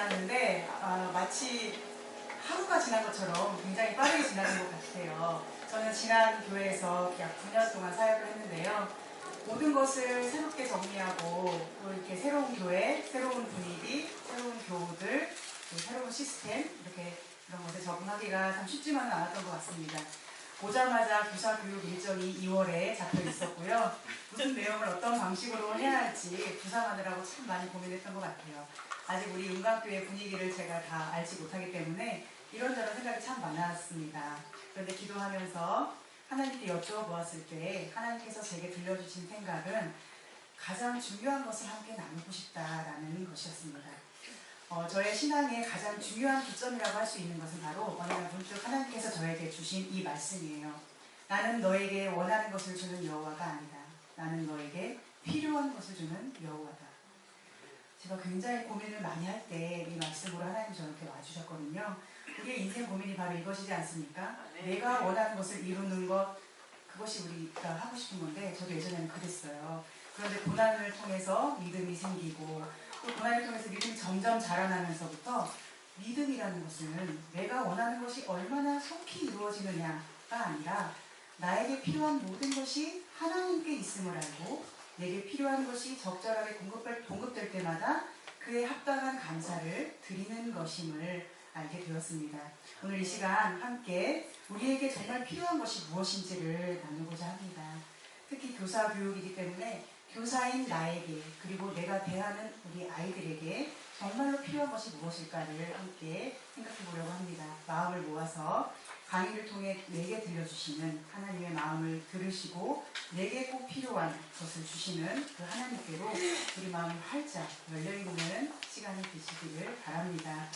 지났는데 마치 하루가 지난 것처럼 굉장히 빠르게 지나는 것 같아요. 저는 지난 교회에서 약 9년 동안 사역을 했는데요. 모든 것을 새롭게 정리하고 또 이렇게 새로운 교회, 새로운 분위기, 새로운 교우들, 새로운 시스템 이렇게 그런 것에 적응하기가 참 쉽지만은 않았던 것 같습니다. 오자마자 교사 교육 일정이 2월에 잡혀 있었고요. 무슨 내용을 어떤 방식으로 해야 할지 구상하느라고 참 많이 고민했던 것 같아요. 아직 우리 윤곽교회 분위기를 제가 다 알지 못하기 때문에 이런저런 생각이 참 많았습니다. 그런데 기도하면서 하나님께 여쭤보았을 때 하나님께서 제게 들려주신 생각은 가장 중요한 것을 함께 나누고 싶다라는 것이었습니다. 저의 신앙의 가장 중요한 기점이라고 할 수 있는 것은 바로 어느 날 문득 하나님께서 저에게 주신 이 말씀이에요. 나는 너에게 원하는 것을 주는 여호와가 아니다. 나는 너에게 필요한 것을 주는 여호와다. 제가 굉장히 고민을 많이 할 때 이 말씀으로 하나님 저한테 와주셨거든요. 우리의 인생 고민이 바로 이것이지 않습니까? 내가 원하는 것을 이루는 것, 그것이 우리가 하고 싶은 건데 저도 예전에는 그랬어요. 그런데 고난을 통해서 믿음이 생기고 또 고난을 통해서 믿음이 점점 자라나면서부터 믿음이라는 것은 내가 원하는 것이 얼마나 속히 이루어지느냐가 아니라 나에게 필요한 모든 것이 하나님께 있음을 알고 내게 필요한 것이 적절하게 공급될 때마다 그에 합당한 감사를 드리는 것임을 알게 되었습니다. 오늘 이 시간 함께 우리에게 정말 필요한 것이 무엇인지를 나누고자 합니다. 특히 교사 교육이기 때문에 교사인 나에게 그리고 내가 대하는 우리 아이들에게 정말로 필요한 것이 무엇일까를 함께 생각해 보려고 합니다. 마음을 모아서 강의를 통해 내게 들려주시는 하나님의 마음을 들으시고 내게 꼭 필요한 것을 주시는 그 하나님께로 우리 마음이 활짝 열려있는 시간이 되시기를 바랍니다.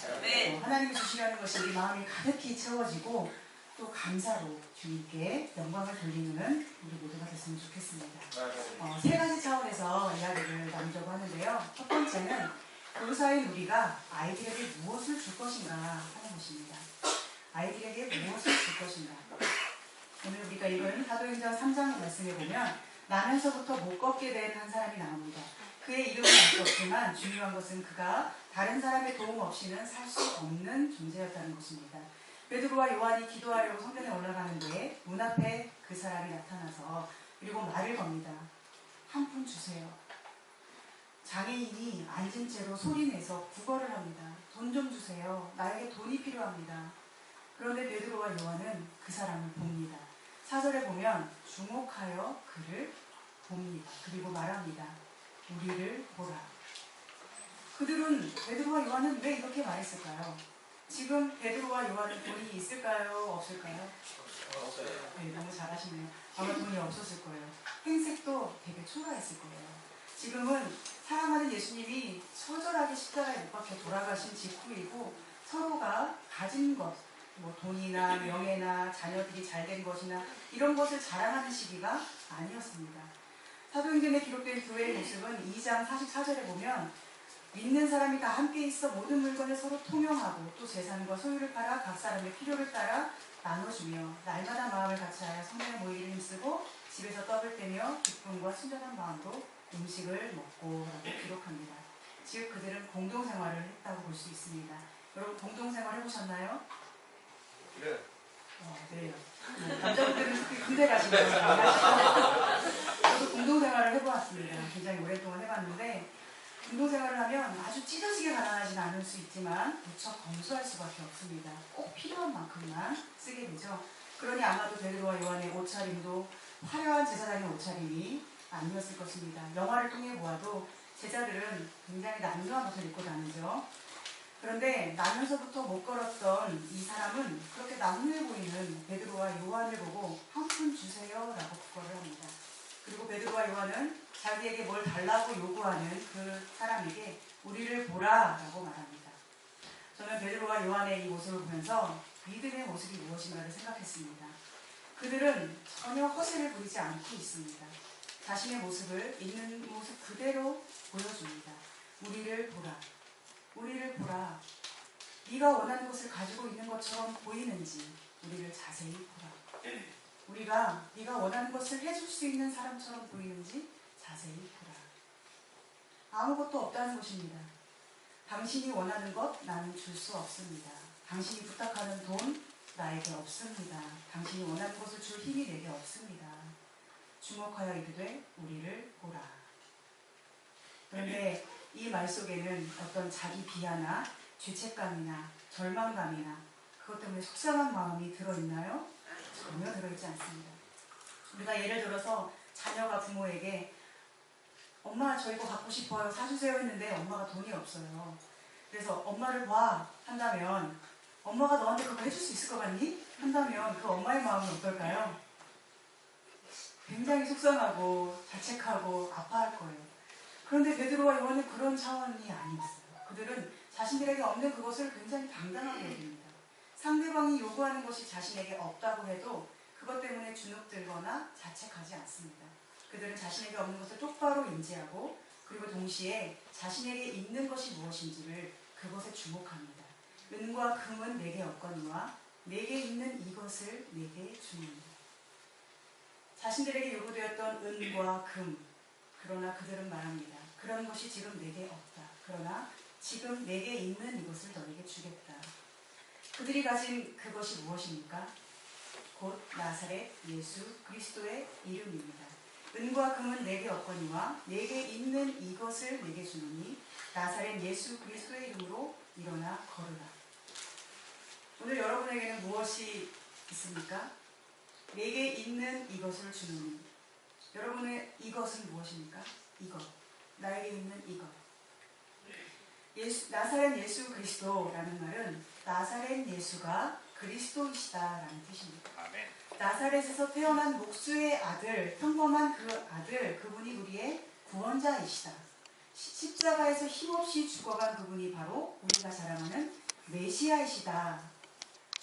하나님이 주시려는 것이 우리 마음이 가득히 채워지고 또 감사로 주님께 영광을 돌리는 우리 모두가 됐으면 좋겠습니다. 세 가지 차원에서 이야기를 나누려고 하는데요. 첫 번째는 교사인 우리가 아이들에게 무엇을 줄 것인가 하는 것입니다. 아이들에게 무엇을 줄 것인가. 오늘 우리가 읽은 사도행전 3장 말씀에 보면 나면서부터 못 걷게 된 한 사람이 나옵니다. 그의 이름은 알 수 없지만 중요한 것은 그가 다른 사람의 도움 없이는 살 수 없는 존재였다는 것입니다. 베드로와 요한이 기도하려고 성전에 올라가는데 문 앞에 그 사람이 나타나서 그리고 말을 겁니다. 한 푼 주세요. 장애인이 앉은 채로 소리내서 구걸을 합니다. 돈 좀 주세요. 나에게 돈이 필요합니다. 그런데 베드로와 요한은 그 사람을 봅니다. 4절에 보면 주목하여 그를 봅니다. 그리고 말합니다. 우리를 보라. 그들은 베드로와 요한은 왜 이렇게 말했을까요? 지금 베드로와 요한은 돈이 있을까요? 없을까요? 네, 너무 잘하시네요. 아마 돈이 없었을 거예요. 행색도 되게 초라했을 거예요. 지금은 사랑하는 예수님이 처절하게 십자가에 못 박혀 돌아가신 직후이고 서로가 가진 것, 뭐 돈이나 명예나 자녀들이 잘된 것이나 이런 것을 자랑하는 시기가 아니었습니다. 사도행전에 기록된 교회의 모습은 2장 44절에 보면 믿는 사람이 다 함께 있어 모든 물건을 서로 통용하고 또 재산과 소유를 팔아 각 사람의 필요를 따라 나눠주며 날마다 마음을 같이하여 성령의 모이기를 힘쓰고 집에서 떡을 떼며 기쁨과 친절한 마음으로 음식을 먹고 라고 기록합니다. 즉 그들은 공동생활을 했다고 볼 수 있습니다. 여러분 공동생활 해보셨나요? 네. 네. 남자분들은 특히 군대 가신 거예요. 저도 공동생활을 해보았습니다. 굉장히 오랫동안 해봤는데 공동생활을 하면 아주 찢어지게 가난하지는 않을 수 있지만 무척 검소할 수밖에 없습니다. 꼭 필요한 만큼만 쓰게 되죠. 그러니 아마도 베드로와 요한의 옷차림도 화려한 제사장의 옷차림이 아니었을 것입니다. 영화를 통해 보아도 제자들은 굉장히 남루한 옷을 입고 다니죠. 그런데 나면서부터 못 걸었던 이 사람은 그렇게 남루해 보이는 베드로와 요한을 보고 한 푼 주세요 라고 구걸을 합니다. 그리고 베드로와 요한은 자기에게 뭘 달라고 요구하는 그 사람에게 우리를 보라 라고 말합니다. 저는 베드로와 요한의 이 모습을 보면서 믿음의 모습이 무엇인가를 생각했습니다. 그들은 전혀 허세를 부리지 않고 있습니다. 자신의 모습을 있는 모습 그대로 보여줍니다. 우리를 보라. 우리를 보라. 네가 원하는 것을 가지고 있는 것처럼 보이는지 우리를 자세히 보라. 우리가 네가 원하는 것을 해줄 수 있는 사람처럼 보이는지 자세히 보라. 아무것도 없다는 것입니다. 당신이 원하는 것 나는 줄 수 없습니다. 당신이 부탁하는 돈 나에게 없습니다. 당신이 원하는 것을 줄 힘이 내게 없습니다. 주목하여 이르되 우리를 보라. 그런데 이 말 속에는 어떤 자기 비하나 죄책감이나 절망감이나 그것 때문에 속상한 마음이 들어있나요? 전혀 들어있지 않습니다. 우리가 예를 들어서 자녀가 부모에게 엄마 저 이거 갖고 싶어요 사주세요 했는데 엄마가 돈이 없어요. 그래서 엄마를 봐 한다면 엄마가 너한테 그거 해줄 수 있을 것 같니? 한다면 그 엄마의 마음은 어떨까요? 굉장히 속상하고 자책하고 아파할 거예요. 그런데 베드로와 요한은 그런 차원이 아니었어요. 그들은 자신들에게 없는 그것을 굉장히 당당하게 여깁니다. 상대방이 요구하는 것이 자신에게 없다고 해도 그것 때문에 주눅들거나 자책하지 않습니다. 그들은 자신에게 없는 것을 똑바로 인지하고 그리고 동시에 자신에게 있는 것이 무엇인지를 그것에 주목합니다. 은과 금은 내게 없거니와 내게 있는 이것을 내게 주니라. 자신들에게 요구되었던 은과 금, 그러나 그들은 말합니다. 그런 것이 지금 내게 없다. 그러나 지금 내게 있는 이것을 너에게 주겠다. 그들이 가진 그것이 무엇입니까? 곧 나사렛 예수 그리스도의 이름입니다. 은과 금은 내게 없거니와 내게 있는 이것을 내게 주노니 나사렛 예수 그리스도의 이름으로 일어나 걸으라. 오늘 여러분에게는 무엇이 있습니까? 내게 있는 이것을 주노니. 여러분의 이것은 무엇입니까? 이것. 나에게 있는 이것. 나사렛 예수 그리스도라는 말은 나사렛 예수가 그리스도이시다라는 뜻입니다. 아멘. 나사렛에서 태어난 목수의 아들, 평범한 그 아들, 그분이 우리의 구원자이시다. 십자가에서 힘없이 죽어간 그분이 바로 우리가 자랑하는 메시아이시다.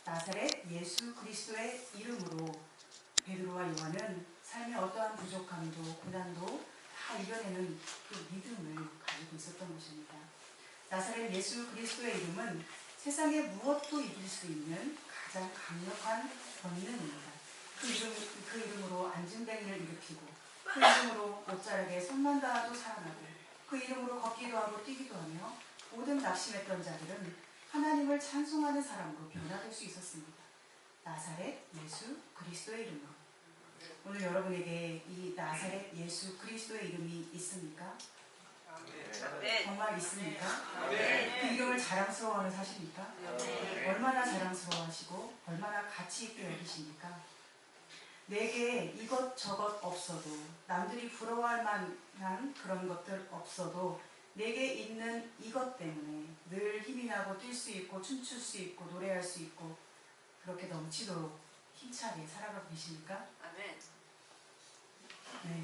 나사렛 예수 그리스도의 이름으로 베드로와 요한은 삶의 어떠한 부족함도 고난도 다 이겨내는 그 믿음을 가지고 있었던 것입니다. 나사렛 예수 그리스도의 이름은 세상에 무엇도 이길 수 있는 가장 강력한 권능입니다. 그 이름으로 안진뱅이를 일으키고 그 이름으로 옷자락에 손만 닿아도 살아나고 그 이름으로 걷기도 하고 뛰기도 하며 모든 낙심했던 자들은 하나님을 찬송하는 사람으로 변화될 수 있었습니다. 나사렛 예수 그리스도의 이름으로. 오늘 여러분에게 이 나사렛 예수 그리스도의 이름이 있습니까? 정말 있습니까? 그 이름을 자랑스러워하는 사실입니까? 얼마나 자랑스러워하시고 얼마나 가치 있게 여기십니까? 내게 이것저것 없어도 남들이 부러워할 만한 그런 것들 없어도 내게 있는 이것 때문에 늘 힘이 나고 뛸 수 있고 춤출 수 있고 노래할 수 있고 그렇게 넘치도록 힘차게 살아가고 계십니까? 아멘. 네.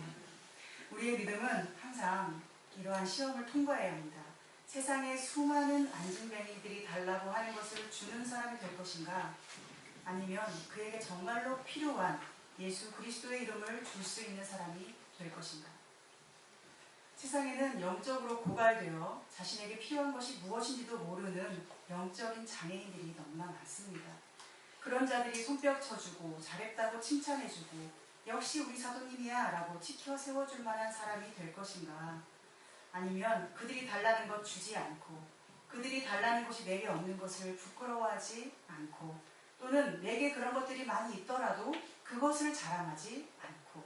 우리의 믿음은 항상 이러한 시험을 통과해야 합니다. 세상에 수많은 안진뱅이들이 달라고 하는 것을 주는 사람이 될 것인가? 아니면 그에게 정말로 필요한 예수 그리스도의 이름을 줄 수 있는 사람이 될 것인가? 세상에는 영적으로 고갈되어 자신에게 필요한 것이 무엇인지도 모르는 영적인 장애인들이 너무나 많습니다. 그런 자들이 손뼉 쳐주고 잘했다고 칭찬해주고 역시 우리 사도님이야 라고 지켜 세워줄 만한 사람이 될 것인가? 아니면 그들이 달라는 것 주지 않고 그들이 달라는 것이 내게 없는 것을 부끄러워하지 않고 또는 내게 그런 것들이 많이 있더라도 그것을 자랑하지 않고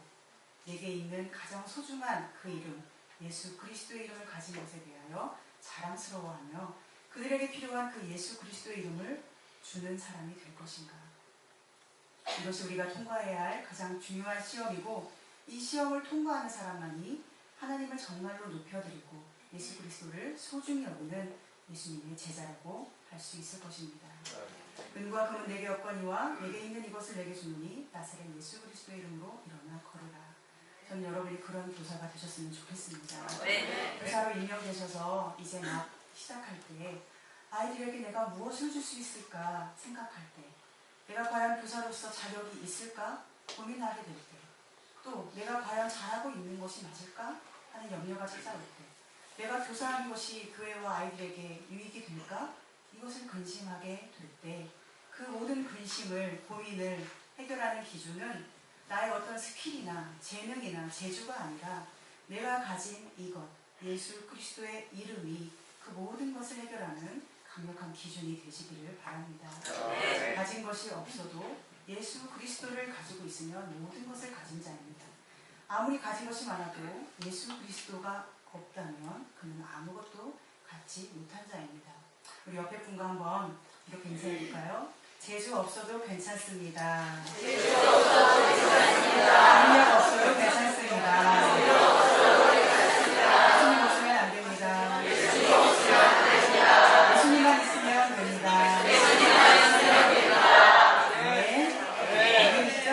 내게 있는 가장 소중한 그 이름 예수 그리스도의 이름을 가진 것에 대하여 자랑스러워하며 그들에게 필요한 그 예수 그리스도의 이름을 주는 사람이 될 것인가? 이것이 우리가 통과해야 할 가장 중요한 시험이고 이 시험을 통과하는 사람만이 하나님을 정말로 높여드리고 예수 그리스도를 소중히 여기는 예수님의 제자라고 할 수 있을 것입니다. 은과 금은 내게 없거니와 내게 있는 이것을 내게 주노니 나사렛 예수 그리스도의 이름으로 일어나 걸으라. 저는 여러분이 그런 교사가 되셨으면 좋겠습니다. 교사로 임명되셔서 이제 막 시작할 때 아이들에게 내가 무엇을 줄 수 있을까 생각할 때 내가 과연 교사로서 자격이 있을까 고민하게 될 때 또 내가 과연 잘하고 있는 것이 맞을까 하는 염려가 찾아올 때 내가 교사하는 것이 교회와 아이들에게 유익이 될까 이것을 근심하게 될 때 그 모든 근심을 고민을 해결하는 기준은 나의 어떤 스킬이나 재능이나 재주가 아니라 내가 가진 이것 예수 그리스도의 이름이 그 모든 것을 해결하는 강력한 기준이 되시기를 바랍니다. 네. 가진 것이 없어도 예수 그리스도를 가지고 있으면 모든 것을 가진 자입니다. 아무리 가진 것이 많아도 예수 그리스도가 없다면 그는 아무것도 갖지 못한 자입니다. 우리 옆에 분과 한번 이렇게 인사해볼까요? 재주 없어도 괜찮습니다. 재주 없어도 괜찮습니다. 능력 없어도 괜찮습니다. 예수님 없으면 안 됩니다. 예수님 없으면 안 됩니다. 예수님만 있으면 됩니다. 예수님만 있으면 됩니다. 네. 믿으시죠?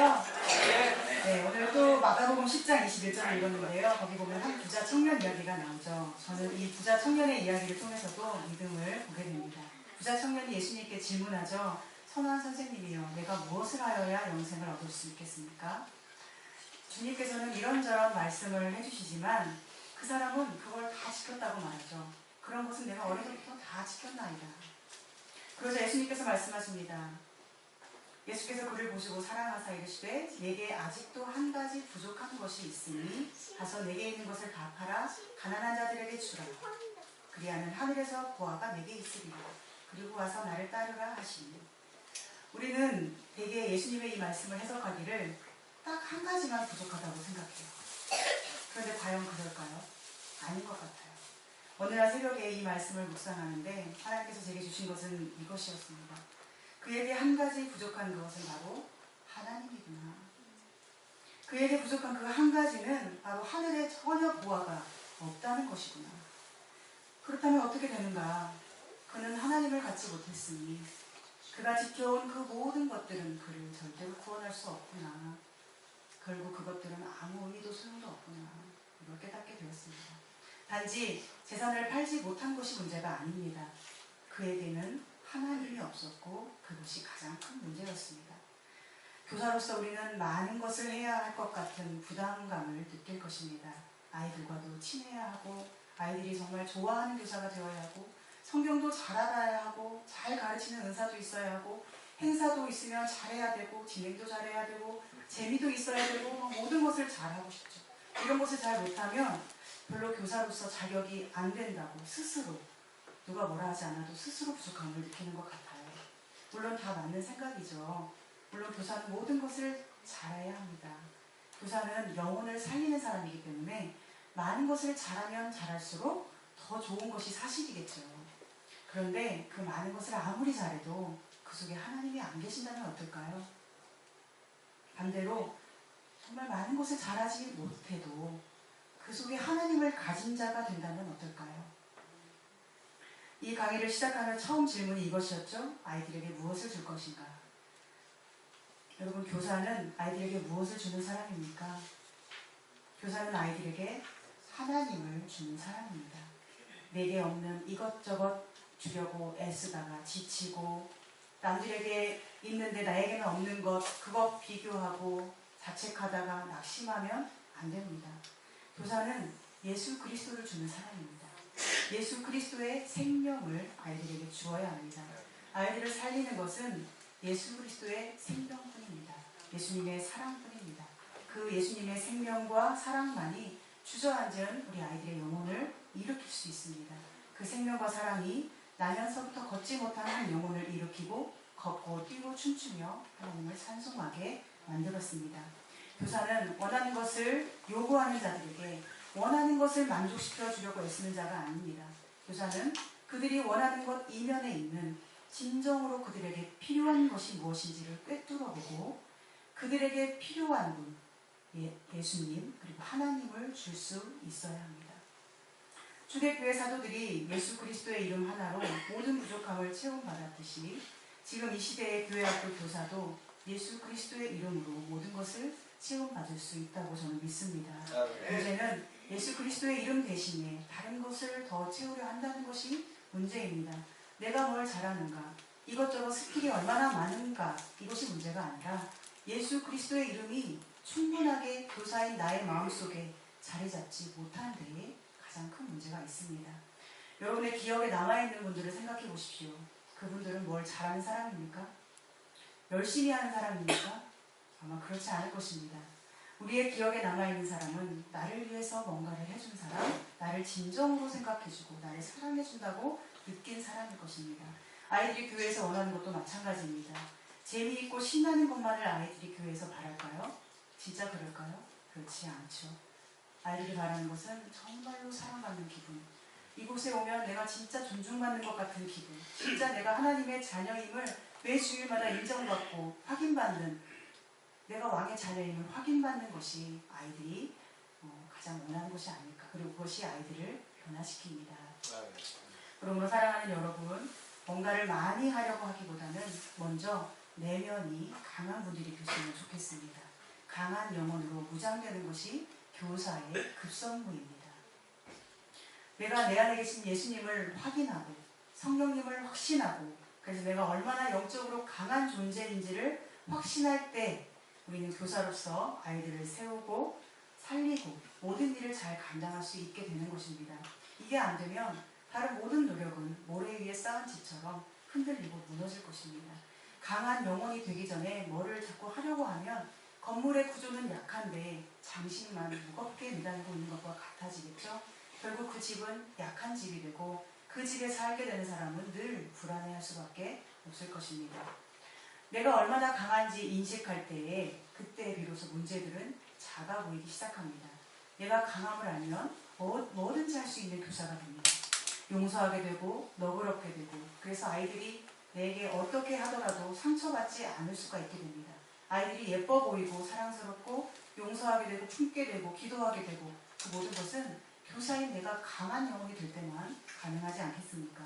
네, 오늘 또 마가복음 10장 21절을 읽었는데요. 거기 보면 한 부자 청년 이야기가 나오죠. 저는 이 부자 청년의 이야기를 통해서도 믿음을 보게 됩니다. 부자 청년이 예수님께 질문하죠. 선한 선생님이요, 내가 무엇을 하여야 영생을 얻을 수 있겠습니까? 주님께서는 이런저런 말씀을 해주시지만 그 사람은 그걸 다 지켰다고 말하죠. 그런 것은 내가 어려서부터 다 지켰나이다. 그러자 예수님께서 말씀하십니다. 예수께서 그를 보시고 사랑하사 이르시되 내게 아직도 한 가지 부족한 것이 있으니 가서 내게 있는 것을 다 팔아 가난한 자들에게 주라. 그리하면 하늘에서 보화가 내게 있으리라. 그리고 와서 나를 따르라 하시니. 우리는 대개 예수님의 이 말씀을 해석하기를 딱 한 가지만 부족하다고 생각해요. 그런데 과연 그럴까요? 아닌 것 같아요. 어느 날 새벽에 이 말씀을 묵상하는데 하나님께서 제게 주신 것은 이것이었습니다. 그에게 한 가지 부족한 그것은 바로 하나님이구나. 그에게 부족한 그 한 가지는 바로 하늘에 전혀 보화가 없다는 것이구나. 그렇다면 어떻게 되는가? 그는 하나님을 갖지 못했으니 그가 지켜온 그 모든 것들은 그를 절대로 구원할 수 없구나. 결국 그것들은 아무 의미도 소용도 없구나. 이걸 깨닫게 되었습니다. 단지 재산을 팔지 못한 것이 문제가 아닙니다. 그에게는 하나님이 없었고 그것이 가장 큰 문제였습니다. 교사로서 우리는 많은 것을 해야 할 것 같은 부담감을 느낄 것입니다. 아이들과도 친해야 하고 아이들이 정말 좋아하는 교사가 되어야 하고 성경도 잘 알아야 하고 잘 가르치는 은사도 있어야 하고 행사도 있으면 잘해야 되고 진행도 잘해야 되고 재미도 있어야 되고 모든 것을 잘하고 싶죠. 이런 것을 잘 못하면 별로 교사로서 자격이 안 된다고 스스로 누가 뭐라 하지 않아도 스스로 부족함을 느끼는 것 같아요. 물론 다 맞는 생각이죠. 물론 교사는 모든 것을 잘해야 합니다. 교사는 영혼을 살리는 사람이기 때문에 많은 것을 잘하면 잘할수록 더 좋은 것이 사실이겠죠. 그런데 그 많은 것을 아무리 잘해도 그 속에 하나님이 안 계신다면 어떨까요? 반대로 정말 많은 것을 잘하지 못해도 그 속에 하나님을 가진 자가 된다면 어떨까요? 이 강의를 시작하는 처음 질문이 이것이었죠. 아이들에게 무엇을 줄 것인가? 여러분, 교사는 아이들에게 무엇을 주는 사람입니까? 교사는 아이들에게 하나님을 주는 사람입니다. 내게 없는 이것저것 주려고 애쓰다가 지치고 남들에게 있는데 나에게는 없는 것 그것 비교하고 자책하다가 낙심하면 안 됩니다. 교사는 예수 그리스도를 주는 사람입니다. 예수 그리스도의 생명을 아이들에게 주어야 합니다. 아이들을 살리는 것은 예수 그리스도의 생명뿐입니다. 예수님의 사랑뿐입니다. 그 예수님의 생명과 사랑만이 주저앉은 우리 아이들의 영혼을 일으킬 수 있습니다. 그 생명과 사랑이 나면서부터 걷지 못한 한 영혼을 일으키고 걷고 뛰고 춤추며 하나님을 찬송하게 만들었습니다. 교사는 원하는 것을 요구하는 자들에게 원하는 것을 만족시켜 주려고 애쓰는 자가 아닙니다. 교사는 그들이 원하는 것 이면에 있는 진정으로 그들에게 필요한 것이 무엇인지를 꿰뚫어보고 그들에게 필요한 분, 예수님 그리고 하나님을 줄 수 있어야 합니다. 초대교회 사도들이 예수 그리스도의 이름 하나로 모든 부족함을 채움받았듯이 지금 이 시대의 교회학교 교사도 예수 그리스도의 이름으로 모든 것을 채움받을 수 있다고 저는 믿습니다. 문제는 예수 그리스도의 이름 대신에 다른 것을 더 채우려 한다는 것이 문제입니다. 내가 뭘 잘하는가, 이것저것 스킬이 얼마나 많은가, 이것이 문제가 아니라 예수 그리스도의 이름이 충분하게 교사인 나의 마음속에 자리 잡지 못하는 데에 가장 큰 문제가 있습니다. 여러분의 기억에 남아있는 분들을 생각해 보십시오. 그분들은 뭘 잘하는 사람입니까? 열심히 하는 사람입니까? 아마 그렇지 않을 것입니다. 우리의 기억에 남아있는 사람은 나를 위해서 뭔가를 해준 사람, 나를 진정으로 생각해주고 나를 사랑해준다고 느낀 사람일 것입니다. 아이들이 교회에서 원하는 것도 마찬가지입니다. 재미있고 신나는 것만을 아이들이 교회에서 바랄까요? 진짜 그럴까요? 그렇지 않죠. 아이들이 바라는 것은 정말로 사랑받는 기분, 이곳에 오면 내가 진짜 존중받는 것 같은 기분, 진짜 내가 하나님의 자녀임을 매 주일마다 인정받고 확인받는, 내가 왕의 자녀임을 확인받는 것이 아이들이 가장 원하는 것이 아닐까. 그리고 그것이 아이들을 변화시킵니다. 그러므로 사랑하는 여러분, 뭔가를 많이 하려고 하기보다는 먼저 내면이 강한 분들이 계시면 좋겠습니다. 강한 영혼으로 무장되는 것이 교사의 급선무입니다. 내가 내 안에 계신 예수님을 확인하고 성령님을 확신하고, 그래서 내가 얼마나 영적으로 강한 존재인지를 확신할 때 우리는 교사로서 아이들을 세우고 살리고 모든 일을 잘 감당할 수 있게 되는 것입니다. 이게 안 되면 다른 모든 노력은 모래 위에 쌓은 집처럼 흔들리고 무너질 것입니다. 강한 영혼이 되기 전에 뭐를 자꾸 하려고 하면 건물의 구조는 약한데 장식만 무겁게 매달리고 있는 것과 같아지겠죠. 결국 그 집은 약한 집이 되고 그 집에 살게 되는 사람은 늘 불안해할 수밖에 없을 것입니다. 내가 얼마나 강한지 인식할 때에 그때 비로소 문제들은 작아 보이기 시작합니다. 내가 강함을 알면 뭐든지 할 수 있는 교사가 됩니다. 용서하게 되고 너그럽게 되고, 그래서 아이들이 내게 어떻게 하더라도 상처받지 않을 수가 있게 됩니다. 아이들이 예뻐 보이고 사랑스럽고 용서하게 되고 품게 되고 기도하게 되고, 그 모든 것은 교사인 내가 강한 영혼이 될 때만 가능하지 않겠습니까?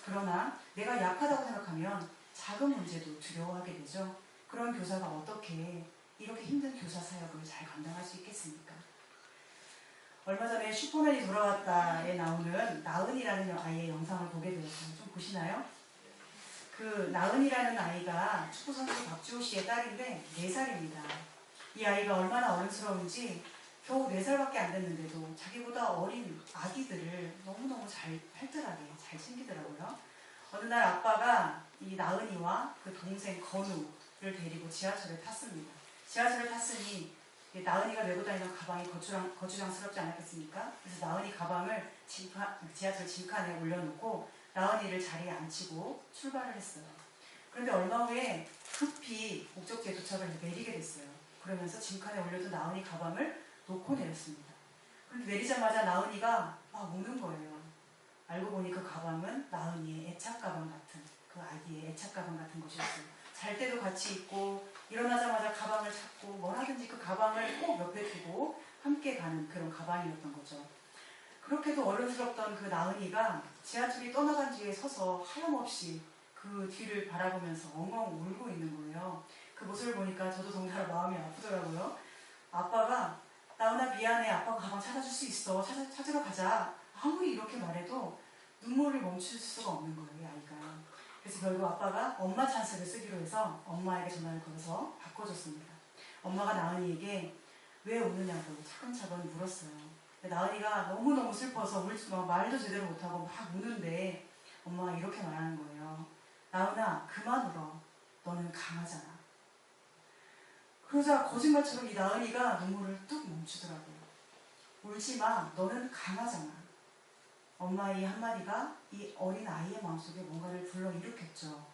그러나 내가 약하다고 생각하면 작은 문제도 두려워하게 되죠. 그런 교사가 어떻게 이렇게 힘든 교사 사역을 잘 감당할 수 있겠습니까? 얼마 전에 슈퍼맨이 돌아왔다에 나오는 나은이라는 아이의 영상을 보게 되었어요. 좀 보시나요? 그 나은이라는 아이가 축구선수 박주호 씨의 딸인데 4살입니다. 이 아이가 얼마나 어른스러운지 겨우 4살밖에 안 됐는데도 자기보다 어린 아기들을 너무너무 잘 팔뜰하게 잘 챙기더라고요. 어느 날 아빠가 이 나은이와 그 동생 건우를 데리고 지하철에 탔습니다. 지하철을 탔으니 나은이가 메고 다니던 가방이 거추장스럽지 않았겠습니까? 그래서 나은이 가방을 지하철 짐칸에 올려놓고 나은이를 자리에 앉히고 출발을 했어요. 그런데 얼마 후에 급히 목적지에 도착을 해서 내리게 됐어요. 그러면서 짐칸에 올려둔 나은이 가방을 놓고 내렸습니다. 그런데 내리자마자 나은이가 막 우는 거예요. 알고 보니 그 가방은 나은이의 애착 가방 같은, 그 아기의 애착 가방 같은 것이었어요. 잘 때도 같이 있고 일어나자마자 가방을 찾고 뭘 하든지 그 가방을 꼭 옆에 두고 함께 가는 그런 가방이었던 거죠. 그렇게도 어른스럽던 그 나은이가 지하철이 떠나간 뒤에 서서 하염없이 그 뒤를 바라보면서 엉엉 울고 있는 거예요. 그 모습을 보니까 저도 정말 마음이 아프더라고요. 아빠가 나은아 미안해, 아빠가 가방 찾아줄 수 있어, 찾으러 가자, 아무리 이렇게 말해도 눈물을 멈출 수가 없는 거예요, 이 아이가. 그래서 결국 아빠가 엄마 찬스를 쓰기로 해서 엄마에게 전화를 걸어서 바꿔줬습니다. 엄마가 나은이에게 왜 우느냐고 차근차근 물었어요. 나은이가 너무너무 슬퍼서 말도 제대로 못하고 막 우는데 엄마가 이렇게 말하는 거예요. 나은아, 그만 울어. 너는 강하잖아. 그러자 거짓말처럼 이 나은이가 눈물을 뚝 멈추더라고요. 울지 마. 너는 강하잖아. 엄마의 이 한마디가 이 어린 아이의 마음속에 뭔가를 불러일으켰죠.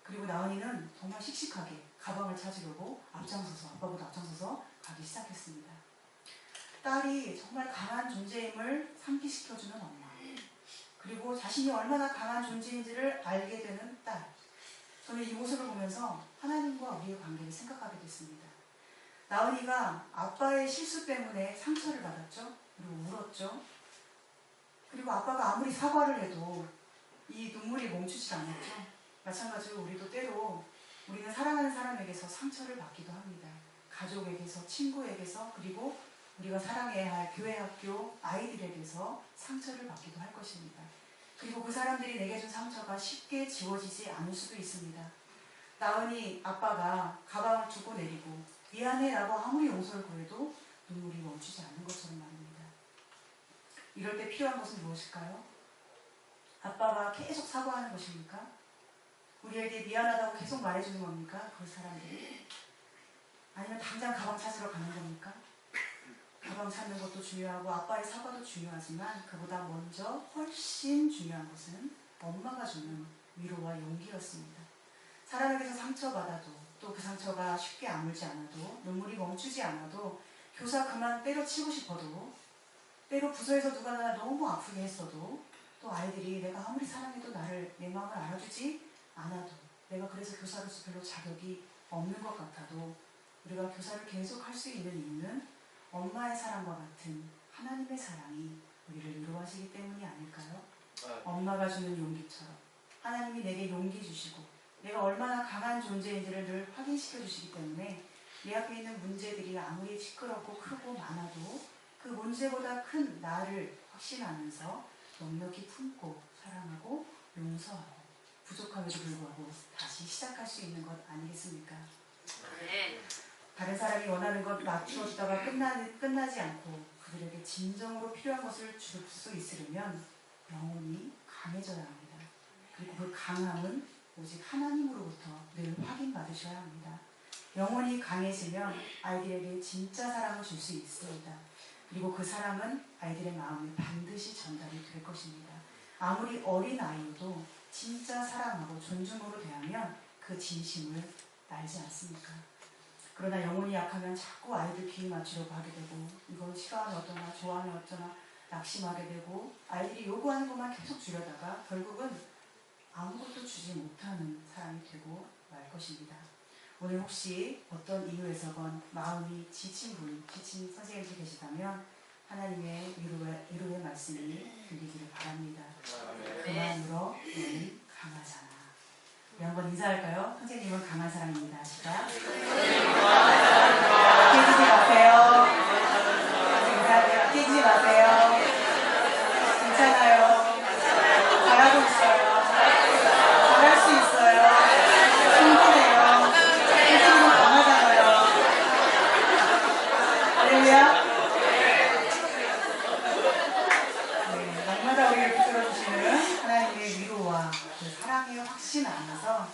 그리고 나은이는 정말 씩씩하게 가방을 찾으려고 아빠보다 앞장서서 가기 시작했습니다. 딸이 정말 강한 존재임을 상기시켜주는 엄마, 그리고 자신이 얼마나 강한 존재인지를 알게 되는 딸. 저는 이 모습을 보면서 하나님과 우리의 관계를 생각하게 됐습니다. 나은이가 아빠의 실수 때문에 상처를 받았죠. 그리고 울었죠. 그리고 아빠가 아무리 사과를 해도 이 눈물이 멈추지 않았죠. 마찬가지로 우리도 때로 우리는 사랑하는 사람에게서 상처를 받기도 합니다. 가족에게서, 친구에게서, 그리고 우리가 사랑해야 할 교회, 학교, 아이들에게서 상처를 받기도 할 것입니다. 그리고 그 사람들이 내게 준 상처가 쉽게 지워지지 않을 수도 있습니다. 나은이 아빠가 가방을 두고 내리고 미안해 라고 아무리 용서를 구해도 눈물이 멈추지 않는 것처럼 말입니다. 이럴 때 필요한 것은 무엇일까요? 아빠가 계속 사과하는 것입니까? 우리에게 미안하다고 계속 말해주는 겁니까? 그 사람들이? 아니면 당장 가방 찾으러 가는 겁니까? 가방 찾는 것도 중요하고 아빠의 사과도 중요하지만 그보다 먼저 훨씬 중요한 것은 엄마가 주는 위로와 용기였습니다. 사람에게서 상처받아도 또 그 상처가 쉽게 아물지 않아도 눈물이 멈추지 않아도 교사 그만 때려치고 싶어도 때로 부서에서 누가 나 너무 아프게 했어도 또 아이들이 내가 아무리 사랑해도 나를 내 마음을 알아주지 않아도 내가 그래서 교사로서 별로 자격이 없는 것 같아도 우리가 교사를 계속 할 수 있는 이유는 엄마의 사랑과 같은 하나님의 사랑이 우리를 위로하시기 때문이 아닐까요? 엄마가 주는 용기처럼 하나님이 내게 용기 주시고 내가 얼마나 강한 존재인지를 늘 확인시켜 주시기 때문에 내 앞에 있는 문제들이 아무리 시끄럽고 크고 많아도 그 문제보다 큰 나를 확신하면서 넉넉히 품고 사랑하고 용서하고 부족함에도 불구하고 다시 시작할 수 있는 것 아니겠습니까? 다른 사람이 원하는 것 맞추어주다가 끝나지 않고 그들에게 진정으로 필요한 것을 줄 수 있으려면 영혼이 강해져야 합니다. 그리고 그 강함은 오직 하나님으로부터 늘 확인받으셔야 합니다. 영혼이 강해지면 아이들에게 진짜 사랑을 줄 수 있습니다. 그리고 그 사랑은 아이들의 마음에 반드시 전달이 될 것입니다. 아무리 어린 아이여도 진짜 사랑하고 존중으로 대하면 그 진심을 알지 않습니까? 그러나 영혼이 약하면 자꾸 아이들 귀에 맞추려고 하게 되고 이걸 싫어하면 어쩌나 좋아하면 어쩌나 낙심하게 되고 아이들이 요구하는 것만 계속 주려다가 결국은 아무것도 주지 못하는 사람이 되고 말 것입니다. 오늘 혹시 어떤 이유에서건 마음이 지친 선생님이 계시다면 하나님의 위로의 말씀이 들리기를 바랍니다. 그 마음으로 너는 강하잖아. 우리 한번 인사할까요? 선생님은 강한 사람입니다. 시작. 깨지지 마세요. 인사하세요. 깨지지 마세요. 괜찮아요. 잘하고 있어요. 잘할 수 있어요. 충분해요. 선생님은 강하잖아요. 할렐루야. 네, 날마다 우리를 붙들어주시는 하나님의 위로와 그 사랑의 확신 안에서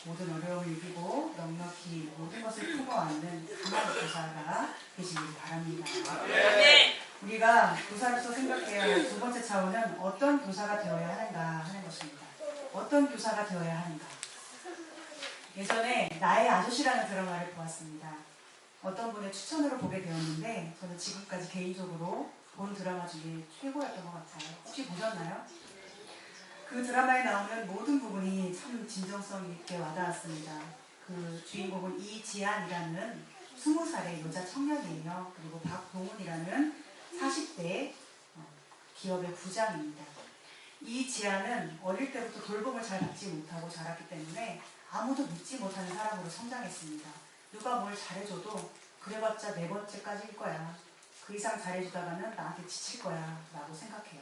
모든 어려움을 이기고 넉넉히 모든 것을 품어안는 강한 교사가 되시길 바랍니다. 우리가 교사로서 생각해야 할 두 번째 차원은 어떤 교사가 되어야 하는가 하는 것입니다. 어떤 교사가 되어야 하는가. 예전에 나의 아저씨라는 드라마를 보았습니다. 어떤 분의 추천으로 보게 되었는데 저는 지금까지 개인적으로 본 드라마 중에 최고였던 것 같아요. 혹시 보셨나요? 그 드라마에 나오는 모든 부분이 참 진정성 있게 와닿았습니다. 그 주인공은 이지안이라는 20살의 여자 청년이에요. 그리고 박동훈이라는 40대 기업의 부장입니다. 이지안은 어릴 때부터 돌봄을 잘 받지 못하고 자랐기 때문에 아무도 믿지 못하는 사람으로 성장했습니다. 누가 뭘 잘해줘도 그래봤자 4번째까지일 거야. 그 이상 잘해주다가는 나한테 지칠 거야 라고 생각해요.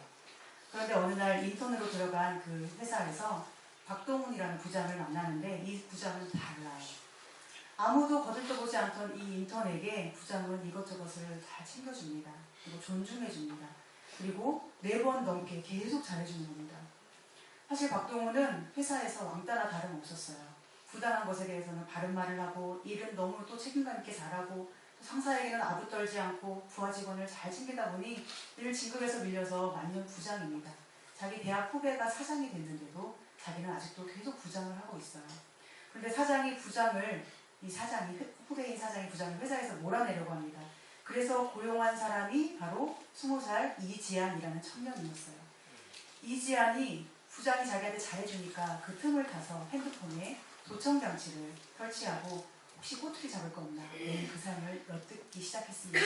그런데 어느 날 인턴으로 들어간 그 회사에서 박동훈이라는 부장을 만나는데 이 부장은 달라요. 아무도 거들떠보지 않던 이 인턴에게 부장은 이것저것을 잘 챙겨줍니다. 그리고 존중해줍니다. 그리고 4번 넘게 계속 잘해주는 겁니다. 사실 박동훈은 회사에서 왕따나 다름없었어요. 부당한 것에 대해서는 바른 말을 하고 일은 너무 또 책임감 있게 잘하고 상사에게는 아부 떨지 않고 부하 직원을 잘 챙기다 보니 늘 진급에서 밀려서 만년 부장입니다. 자기 대학 후배가 사장이 됐는데도 자기는 아직도 계속 부장을 하고 있어요. 그런데 후배인 사장이 부장을 회사에서 몰아내려고 합니다. 그래서 고용한 사람이 바로 20살 이지안이라는 청년이었어요. 이지안이 부장이 자기한테 잘해주니까 그 틈을 타서 핸드폰에 도청 장치를 설치하고 혹시 꼬투리 잡을 거 없나 그 삶을 엿듣기 시작했습니다.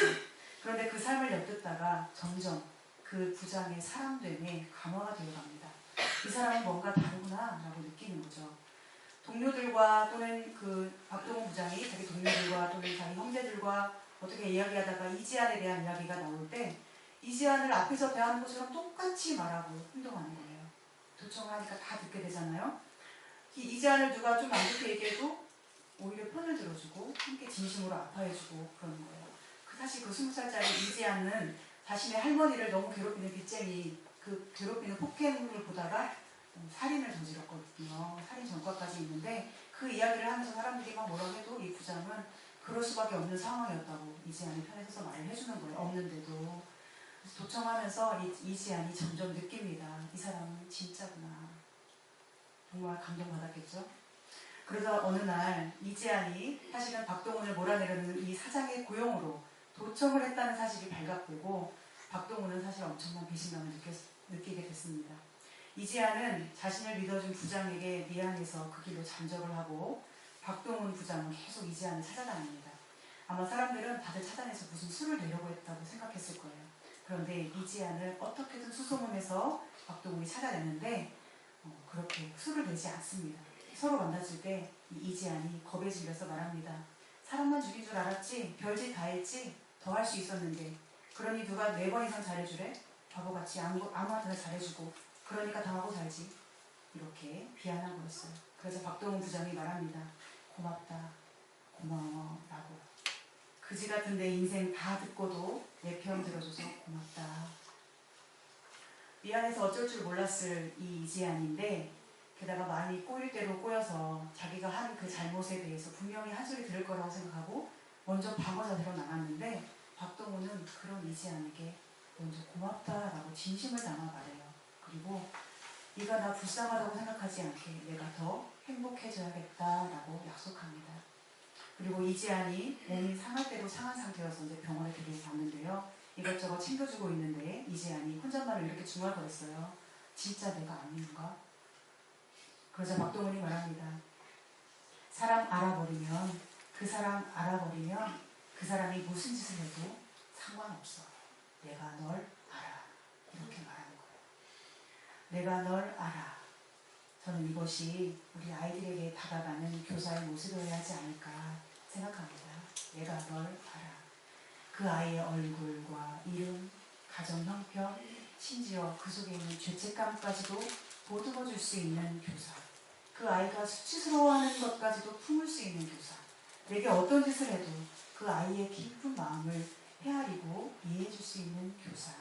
그런데 그 삶을 엿듣다가 점점 그 부장의 사람됨에 감화가 되어갑니다. 이 사람은 뭔가 다르구나 라고 느끼는 거죠. 동료들과 또는 그 박동훈 부장이 자기 동료들과 또는 자기 형제들과 어떻게 이야기하다가 이지안에 대한 이야기가 나올 때 이지안을 앞에서 대하는 것처럼 똑같이 말하고 행동하는 거예요. 도청을 하니까 다 듣게 되잖아요. 이지안을 누가 좀 안 좋게 얘기해도 오히려 편을 들어주고 함께 진심으로 아파해주고 그러는 거예요. 사실 그 20살짜리 이지안은 자신의 할머니를 너무 괴롭히는 빚쟁이, 그 괴롭히는 폭행을 보다가 살인을 저질렀거든요. 살인 전과까지 있는데 그 이야기를 하면서 사람들이 막 뭐라고 해도 이 부장은 그럴 수밖에 없는 상황이었다고 이지안이 편에 서서 말을 해주는 거예요. 없는데도. 그래서 도청하면서 이지안이 점점 느낍니다. 이 사람은 진짜구나. 정말 감동받았겠죠. 그러다 어느 날 이지안이 사실은 박동훈을 몰아내려는 이 사장의 고용으로 도청을 했다는 사실이 발각되고 박동훈은 사실 엄청난 배신감을 느끼게 됐습니다. 이지안은 자신을 믿어준 부장에게 미안해서 그 길로 잠적을 하고 박동훈 부장은 계속 이지안을 찾아다닙니다. 아마 사람들은 다들 찾아내서 무슨 수를 내려고 했다고 생각했을 거예요. 그런데 이지안을 어떻게든 수소문해서 박동훈이 찾아냈는데 그렇게 수를 내지 않습니다. 서로 만났을 때 이지안이 겁에 질려서 말합니다. 사람만 죽인 줄 알았지? 별짓 다 했지? 더 할 수 있었는데 그러니 누가 4번 이상 잘해주래? 바보같이 아무한테나 잘해주고 그러니까 당하고 살지. 이렇게 비난한 거였어요. 그래서 박동훈 부장이 말합니다. 고맙다, 고마워 라고. 그지 같은 내 인생 다 듣고도 내 편 들어줘서 고맙다. 미안해서 어쩔 줄 몰랐을 이 이지안인데 게다가 마음이 꼬일 대로 꼬여서 자기가 한 그 잘못에 대해서 분명히 한 소리 들을 거라고 생각하고 먼저 방어 자세로 나갔는데 박동훈은 그런 이지안에게 먼저 고맙다라고 진심을 담아 말해요. 그리고 네가 나 불쌍하다고 생각하지 않게 내가 더 행복해져야겠다라고 약속합니다. 그리고 이지안이 몸이 상할 대로 상한 상태여서 이제 병원에 데려갔는데요. 이것저것 챙겨주고 있는데 이지안이 혼잣말을 이렇게 중얼거렸어요. 진짜 내가 아닌가? 그러자 박동훈이 말합니다. 사람 알아버리면 그 사람이 무슨 짓을 해도 상관없어. 내가 널 알아. 이렇게 말하는 거예요. 내가 널 알아. 저는 이것이 우리 아이들에게 다가가는 교사의 모습이어야 하지 않을까 생각합니다. 내가 널 알아. 그 아이의 얼굴과 이름, 가정 형편, 심지어 그 속에 있는 죄책감까지도 보듬어줄 수 있는 교사. 그 아이가 수치스러워하는 것까지도 품을 수 있는 교사. 내게 어떤 짓을 해도 그 아이의 깊은 마음을 헤아리고 이해해줄 수 있는 교사.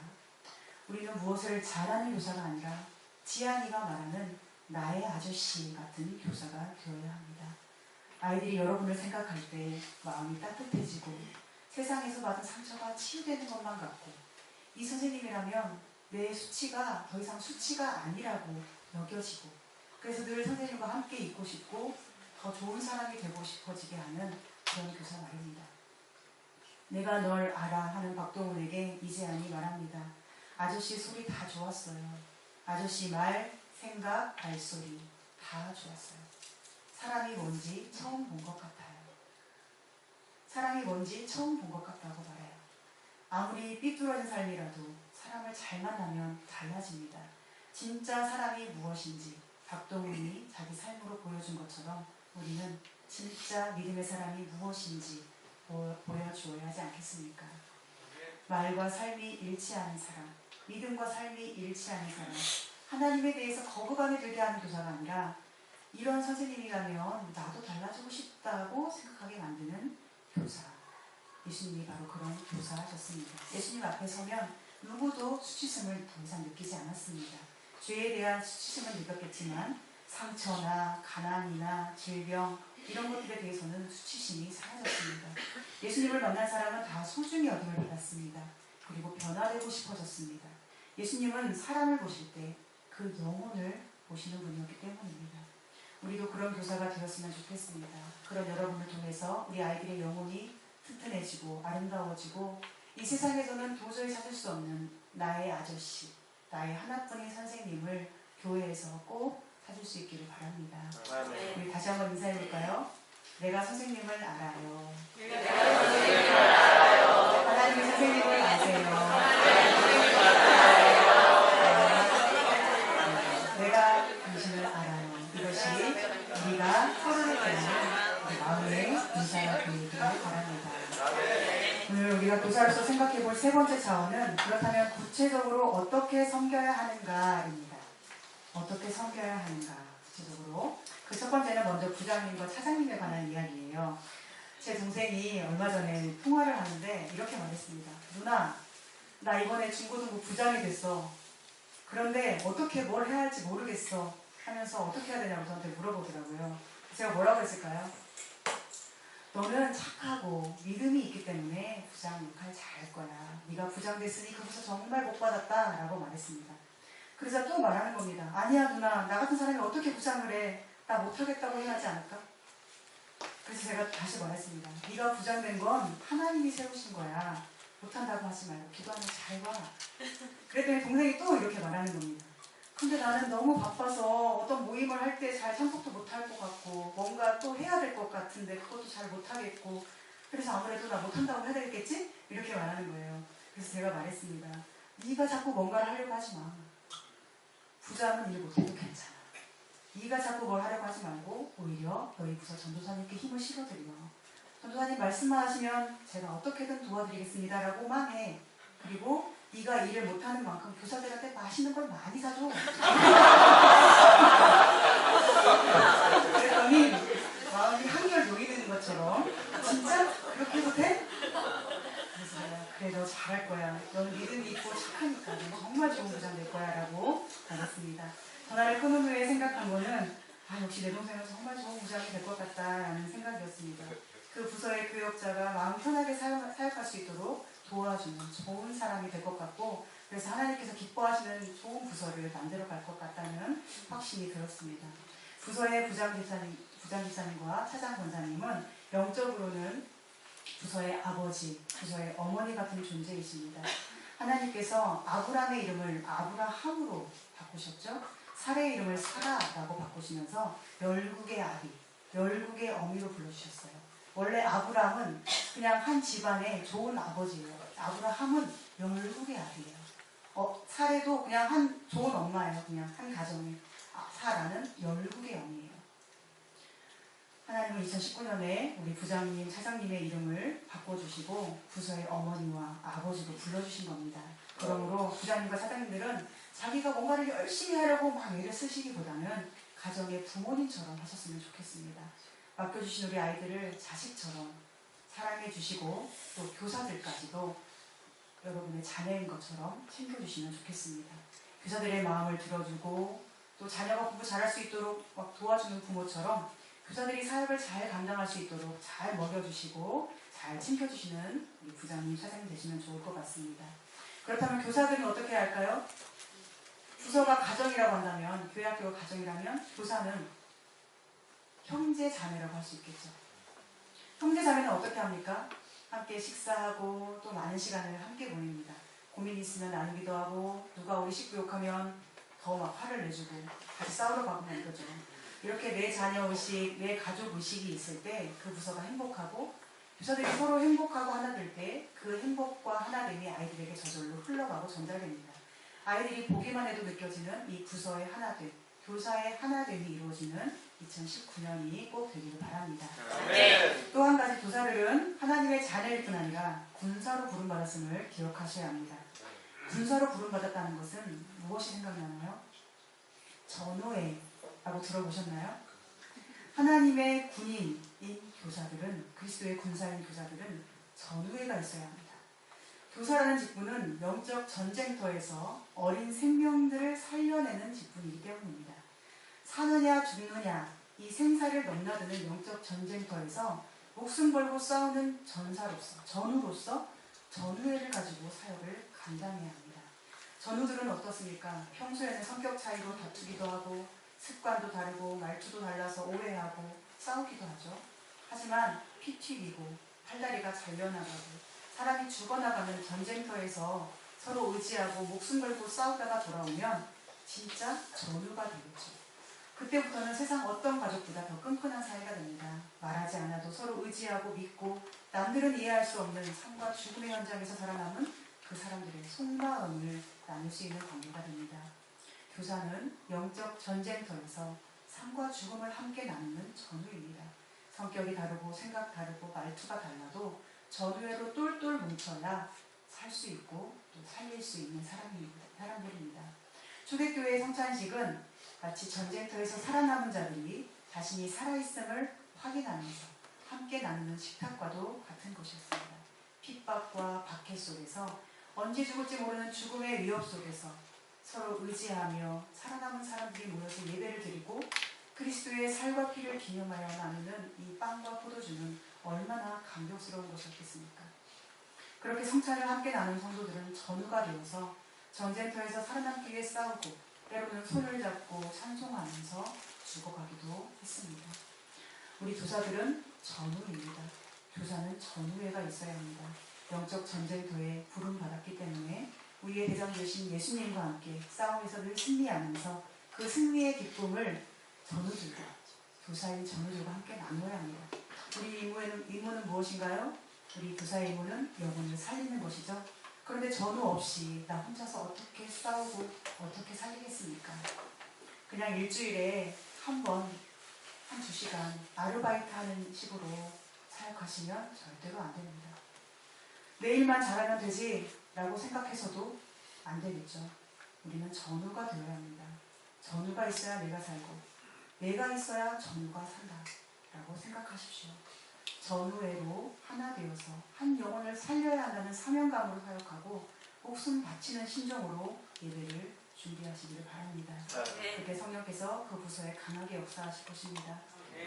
우리는 무엇을 잘하는 교사가 아니라 지안이가 말하는 나의 아저씨 같은 교사가 되어야 합니다. 아이들이 여러분을 생각할 때 마음이 따뜻해지고 세상에서 받은 상처가 치유되는 것만 같고 이 선생님이라면 내 수치가 더 이상 수치가 아니라고 여겨지고 그래서 늘 선생님과 함께 있고 싶고 더 좋은 사람이 되고 싶어지게 하는 그런 교사 말입니다. 내가 널 알아 하는 박동훈에게 이지안이 말합니다. 아저씨 소리 다 좋았어요. 아저씨 말, 생각, 발소리 다 좋았어요. 사랑이 뭔지 처음 본 것 같아요. 사랑이 뭔지 처음 본 것 같다고 말해요. 아무리 삐뚤어진 삶이라도 사람을 잘 만나면 달라집니다. 진짜 사랑이 무엇인지 박동훈이 자기 삶으로 보여준 것처럼 우리는 진짜 믿음의 사랑이 무엇인지 보여주어야 하지 않겠습니까? 말과 삶이 일치하는 사람, 믿음과 삶이 일치하는 사람, 하나님에 대해서 거부감이 들게 하는 교사가 아니라 이런 선생님이라면 나도 달라지고 싶다고 생각하게 만드는 교사. 예수님이 바로 그런 교사하셨습니다. 예수님 앞에 서면 누구도 수치심을 더 이상 느끼지 않았습니다. 죄에 대한 수치심은 느꼈겠지만 상처나 가난이나 질병 이런 것들에 대해서는 수치심이 사라졌습니다. 예수님을 만난 사람은 다 소중히 여김을 받았습니다. 그리고 변화되고 싶어졌습니다. 예수님은 사람을 보실 때 그 영혼을 보시는 분이었기 때문입니다. 우리도 그런 교사가 되었으면 좋겠습니다. 그런 여러분을 통해서 우리 아이들의 영혼이 튼튼해지고 아름다워지고 이 세상에서는 도저히 찾을 수 없는 나의 아저씨, 나의 하나뿐인 선생님을 교회에서 꼭 찾을 수 있기를 바랍니다. 우리 다시 한번 인사해볼까요? 내가 선생님을 알아요. 하나님의 선생님을 아세요. 내가 당신을 알아요. 이것이 우리가 서로를 대하는 우리 마음의 인사가 되기를 바랍니다. 오늘 우리가 교사로서 생각해볼 세 번째 차원은 그렇다면 구체적으로 어떻게 섬겨야 하는가입니다. 어떻게 섬겨야 하는가 구체적으로. 그 첫 번째는 먼저 부장님과 차장님에 관한 이야기예요. 제 동생이 얼마 전에 통화를 하는데 이렇게 말했습니다. 누나, 나 이번에 중고등부 부장이 됐어. 그런데 어떻게 뭘 해야 할지 모르겠어 하면서 어떻게 해야 되냐고 저한테 물어보더라고요. 제가 뭐라고 했을까요? 너는 착하고 믿음이 있기 때문에 부장 역할 잘할 거야. 네가 부장 됐으니 거기서 정말 복 받았다 라고 말했습니다. 그러자 또 말하는 겁니다. 아니야 누나, 나 같은 사람이 어떻게 부장을 해? 나 못하겠다고 해야 하지 않을까? 그래서 제가 다시 말했습니다. 네가 부장된 건 하나님이 세우신 거야. 못한다고 하지 말고 기도하면 잘 와. 그랬더니 동생이 또 이렇게 말하는 겁니다. 근데 나는 너무 바빠서 어떤 모임을 할 때 잘 참석도 못할 것 같고 뭔가 또 해야 될 것 같은데 그것도 잘 못하겠고 그래서 아무래도 나 못한다고 해야 되겠지? 이렇게 말하는 거예요. 그래서 제가 말했습니다. 네가 자꾸 뭔가를 하려고 하지 마. 부장은 일 못해도 괜찮아. 네가 자꾸 뭘 하려고 하지 말고 오히려 너희 부서 전도사님께 힘을 실어드려. 전도사님 말씀만 하시면 제가 어떻게든 도와드리겠습니다 라고만 해. 그리고 네가 일을 못하는 만큼 교사들한테 맛있는 걸 많이 사줘. 그랬더니 마음이 한결 놓이는 것처럼 진짜 그렇게 해도 돼? 그래서 내가 그래 너 잘할 거야. 넌 믿음이 있고 착하니까 너 정말 좋은 부장 될 거야 라고 말했습니다. 전화를 끊은 후에 생각한 거는 역시 내 동생은 정말 좋은 부장이 될 것 같다라는 생각이었습니다. 그 부서의 교역자가 마음 편하게 사역할 수 있도록 도와주는 좋은 사람이 될 것 같고 그래서 하나님께서 기뻐하시는 좋은 부서를 만들어 갈 것 같다는 확신이 들었습니다. 부서의 부장기사님과 차장 권사님은 영적으로는 부서의 아버지, 부서의 어머니 같은 존재이십니다. 하나님께서 아브람의 이름을 아브라함으로 바꾸셨죠. 살의 이름을 사라라고 바꾸시면서 열국의 아비, 열국의 어미로 불러주셨어요. 원래 아브람은 그냥 한 집안의 좋은 아버지예요. 아브라함은 열국의 아비예요. 사례도 그냥 한 좋은 엄마예요. 그냥 한 가정의 사라는 열국의 어미예요. 하나님은 2019년에 우리 부장님, 차장님의 이름을 바꿔주시고 부서의 어머니와 아버지도 불러주신 겁니다. 그러므로 부장님과 차장님들은 자기가 뭔가를 열심히 하려고 막 애를 쓰시기보다는 가정의 부모님처럼 하셨으면 좋겠습니다. 맡겨주신 우리 아이들을 자식처럼 사랑해주시고 또 교사들까지도 여러분의 자녀인 것처럼 챙겨주시면 좋겠습니다. 교사들의 마음을 들어주고 또 자녀가 공부 잘할 수 있도록 막 도와주는 부모처럼 교사들이 사역을 잘 감당할 수 있도록 잘 먹여주시고 잘 챙겨주시는 우리 부장님, 차장님 되시면 좋을 것 같습니다. 그렇다면 교사들은 어떻게 할까요? 부서가 가정이라고 한다면, 교회 학교가 가정이라면 교사는 형제 자매라고 할 수 있겠죠. 형제 자매는 어떻게 합니까? 함께 식사하고 또 많은 시간을 함께 보냅니다. 고민이 있으면 나누기도 하고 누가 우리 식구 욕하면 더 막 화를 내주고 같이 싸우러 가고 막 이러죠. 이렇게 내 자녀 의식, 내 가족 의식이 있을 때 그 부서가 행복하고 교사들이 서로 행복하고 하나 될 때 그 행복과 하나됨이 아이들에게 저절로 흘러가고 전달됩니다. 아이들이 보기만 해도 느껴지는 이 부서의 하나됨, 교사의 하나됨이 이루어지는 2019년이 꼭 되기를 바랍니다. 네. 또 한 가지 교사들은 하나님의 자녀일 뿐 아니라 군사로 부름받았음을 기억하셔야 합니다. 군사로 부름받았다는 것은 무엇이 생각나나요? 전우회라고 들어보셨나요? 하나님의 군인인 교사들은, 그리스도의 군사인 교사들은 전우회가 있어야 합니다. 교사라는 직분은 영적 전쟁터에서 어린 생명들을 살려내는 직분이기 때문입니다. 사느냐 죽느냐 이 생사를 넘나드는 영적 전쟁터에서 목숨 걸고 싸우는 전우로서 전우회를 가지고 사역을 감당해야 합니다. 전우들은 어떻습니까? 평소에는 성격 차이로 다투기도 하고 습관도 다르고 말투도 달라서 오해하고 싸우기도 하죠. 하지만 피 튀기고 팔다리가 잘려나가고 사람이 죽어나가는 전쟁터에서 서로 의지하고 목숨 걸고 싸우다가 돌아오면 진짜 전우가 되겠죠. 그때부터는 세상 어떤 가족보다 더 끈끈한 사이가 됩니다. 말하지 않아도 서로 의지하고 믿고 남들은 이해할 수 없는 삶과 죽음의 현장에서 살아남은 그 사람들의 속마음을 나눌 수 있는 관계가 됩니다. 교사는 영적 전쟁터에서 삶과 죽음을 함께 나누는 전우입니다. 성격이 다르고 생각 다르고 말투가 달라도 전우회로 똘똘 뭉쳐야 살 수 있고 또 살릴 수 있는 사람들입니다. 초대교회의 성찬식은 마치 전쟁터에서 살아남은 자들이 자신이 살아있음을 확인하면서 함께 나누는 식탁과도 같은 것이었습니다. 핍박과 박해 속에서 언제 죽을지 모르는 죽음의 위협 속에서 서로 의지하며 살아남은 사람들이 모여서 예배를 드리고 그리스도의 살과 피를 기념하여 나누는 이 빵과 포도주는 얼마나 감격스러운 것이었겠습니까? 그렇게 성찬을 함께 나눈 성도들은 전우가 되어서 전쟁터에서 살아남기 위해 싸우고 때로는 손을 잡고 찬송하면서 죽어가기도 했습니다. 우리 교사들은 전우입니다. 교사는 전우애가 있어야 합니다. 영적 전쟁터에 부름받았기 때문에 우리의 대장 되신 예수님과 함께 싸움에서 늘 승리하면서 그 승리의 기쁨을 전우들과 교사인 전우들과 함께 나눠야 합니다. 우리 임무는 무엇인가요? 우리 교사의 임무는 영혼을 살리는 것이죠. 그런데 전우 없이 나 혼자서 어떻게 싸우고 어떻게 살리겠습니까? 그냥 일주일에 한 번, 한 2시간 아르바이트 하는 식으로 사역하시면 절대로 안 됩니다. 내일만 잘하면 되지 라고 생각해서도 안 되겠죠. 우리는 전우가 되어야 합니다. 전우가 있어야 내가 살고 내가 있어야 전우가 산다 라고 생각하십시오. 전우애로 하나 되어서 한 영혼을 살려야 한다는 사명감으로 사역하고 목숨 바치는 심정으로 예배를 준비하시기를 바랍니다. 그렇게 성령께서 그 부서에 강하게 역사하실 것입니다.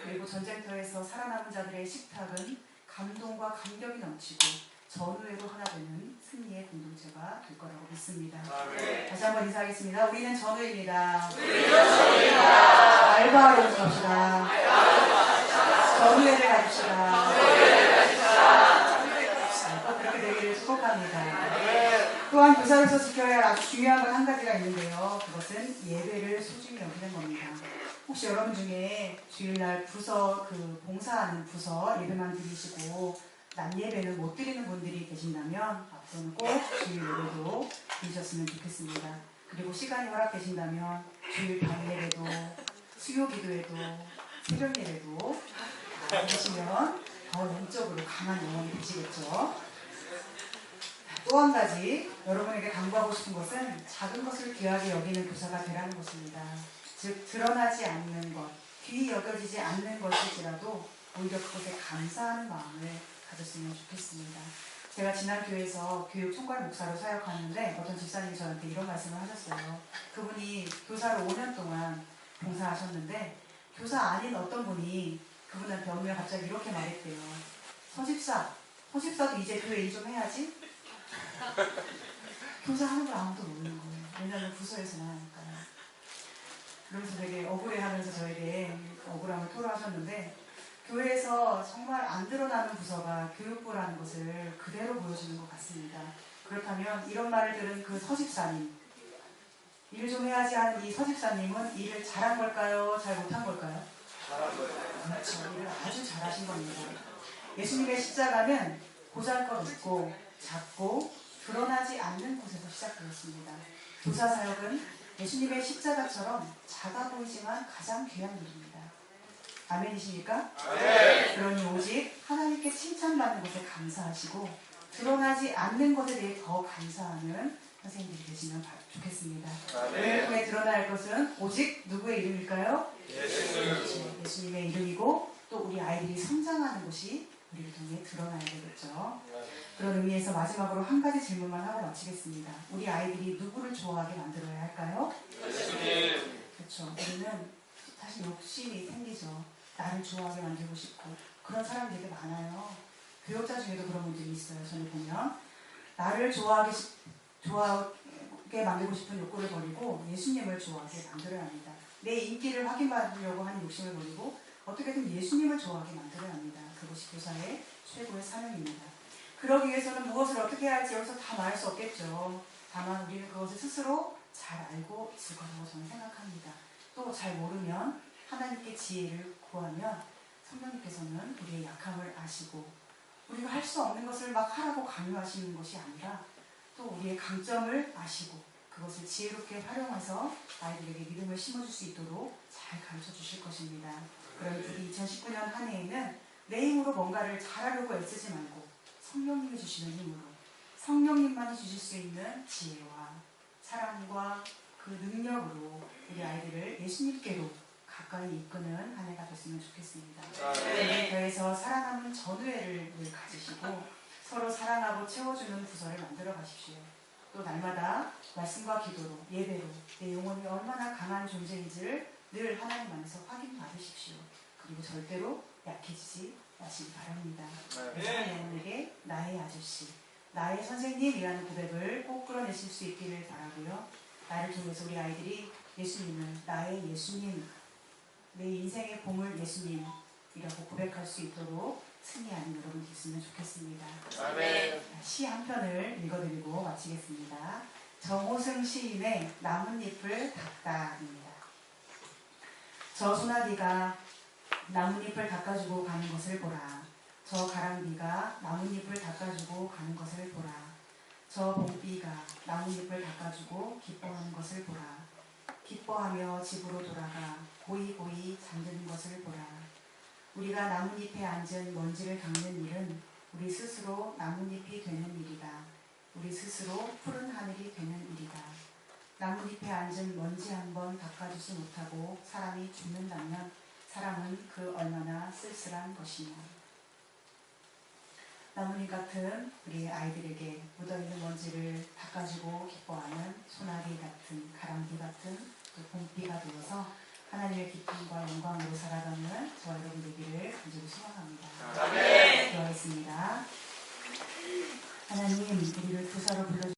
그리고 전쟁터에서 살아남은 자들의 식탁은 감동과 감격이 넘치고 전우애로 하나 되는 승리의 공동체가 될 거라고 믿습니다. 다시 한번 인사하겠습니다. 우리는 전우입니다. 알바로 갑시다. 전우애를 가집시다. 꼭 그렇게 되기를 축복합니다. 또한 교사로서 지켜야 할 아주 중요한 건 한 가지가 있는데요. 그것은 예배를 소중히 여기는 겁니다. 혹시 여러분 중에 주일날 부서 봉사하는 부서 예배만 드리시고 낮 예배는 못 드리는 분들이 계신다면 앞으로는 꼭 주일 예배도 드리셨으면 좋겠습니다. 그리고 시간이 허락되신다면 주일 밤 예배도 수요 기도에도 새벽 예배도 드시면 더 영적으로 강한 영혼이 되시겠죠. 또 한 가지 여러분에게 강구하고 싶은 것은 작은 것을 귀하게 여기는 교사가 되라는 것입니다. 즉 드러나지 않는 것, 귀히 여겨지지 않는 것일지라도 오히려 그것에 감사하는 마음을 가졌으면 좋겠습니다. 제가 지난 교회에서 교육 총괄 목사로 사역하는데 어떤 집사님이 저한테 이런 말씀을 하셨어요. 그분이 교사로 5년 동안 봉사하셨는데 교사 아닌 어떤 분이 그분한테 어느 날 갑자기 이렇게 말했대요. 서집사도 이제 교회 일 좀 해야지? 교사 하는 걸 아무도 모르는 거예요. 왜냐하면 부서에서만 하니까요. 그러면서 되게 억울해하면서 저에게 억울함을 토로하셨는데 교회에서 정말 안 드러나는 부서가 교육부라는 것을 그대로 보여주는 것 같습니다. 그렇다면 이런 말을 들은 그 서집사님, 일을 좀 해야지 하는 이 서집사님은 일을 잘한 걸까요? 잘 못한 걸까요? 잘한 거예요. 그렇죠. 일을 아주 잘하신 겁니다. 예수님의 십자가는 보잘것없고 작고 드러나지 않는 곳에서 시작되었습니다. 교사 사역은 예수님의 십자가처럼 작아 보이지만 가장 귀한 일입니다. 아멘이십니까? 네. 그러니 오직 하나님께 칭찬받는 것에 감사하시고 드러나지 않는 것에 대해 더 감사하는 선생님들이 되시면 좋겠습니다. 우리를 통해 드러나야 할 것은 오직 누구의 이름일까요? 예수님의 이름이고 또 우리 아이들이 성장하는 것이 우리를 통해 드러나야 되겠죠. 그런 의미에서 마지막으로 한 가지 질문만 하고 마치겠습니다. 우리 아이들이 누구를 좋아하게 만들어야 할까요? 그렇죠. 우리는 사실 욕심이 생기죠. 나를 좋아하게 만들고 싶고 그런 사람이 되게 많아요. 교육자 중에도 그런 분들이 있어요. 저는 보면 나를 좋아하게 만들고 싶은 욕구를 버리고 예수님을 좋아하게 만들어야 합니다. 내 인기를 확인받으려고 하는 욕심을 버리고 어떻게든 예수님을 좋아하게 만들어야 합니다. 그것이 교사의 최고의 사명입니다. 그러기 위해서는 무엇을 어떻게 해야 할지 여기서 다 말할 수 없겠죠. 다만 우리는 그것을 스스로 잘 알고 있을 거라고 저는 생각합니다. 또 잘 모르면 하나님께 지혜를 구하면 성령님께서는 우리의 약함을 아시고 우리가 할 수 없는 것을 막 하라고 강요하시는 것이 아니라 또 우리의 강점을 아시고 그것을 지혜롭게 활용해서 아이들에게 믿음을 심어줄 수 있도록 잘 가르쳐 주실 것입니다. 그럼 우리 2019년 한 해에는 내 힘으로 뭔가를 잘하려고 애쓰지 말고 성령님이 주시는 힘으로 성령님만이 주실 수 있는 지혜와 사랑과 그 능력으로 우리 아이들을 예수님께로 가까이 이끄는 한 해가 됐으면 좋겠습니다. 교회에서 살아남은 전우애를 늘 가지시고 서로 사랑하고 채워주는 부서를 만들어 가십시오. 또 날마다 말씀과 기도로 예배로 내 영혼이 얼마나 강한 존재인지를 늘 하나님 안에서 확인받으십시오. 그리고 절대로 약해지지 마시기 바랍니다. 그래서 영혼에게 나의 아저씨, 나의 선생님이라는 고백을 꼭 끌어내실 수 있기를 바라고요. 나를 통해서 우리 아이들이 예수님을 나의 예수님, 내 인생의 보물 예수님이라고 고백할 수 있도록 승리하는 여러분 됐으면 좋겠습니다. 아멘. 시 한 편을 읽어드리고 마치겠습니다. 정호승 시인의 나뭇잎을 닦다입니다. 저 소나기가 나뭇잎을 닦아주고 가는 것을 보라. 저 가랑비가 나뭇잎을 닦아주고 가는 것을 보라. 저 봄비가 나뭇잎을 닦아주고 기뻐하는 것을 보라. 기뻐하며 집으로 돌아가 고이고이 잠드는 것을 보라. 우리가 나뭇잎에 앉은 먼지를 닦는 일은 우리 스스로 나뭇잎이 되는 일이다. 우리 스스로 푸른 하늘이 되는 일이다. 나뭇잎에 앉은 먼지 한번 닦아주지 못하고 사람이 죽는다면 사람은 그 얼마나 쓸쓸한 것이냐. 나뭇잎 같은 우리 아이들에게 묻어있는 먼지를 닦아주고 기뻐하는 소나기 같은 가랑비 같은 그 봄비가 되어서 하나님의 기쁨과 영광으로 살아가는 저와 여러분 되기를 간절히 소망합니다. 아멘. 기도하겠습니다. 하나님, 우리를 교사로 불러주시고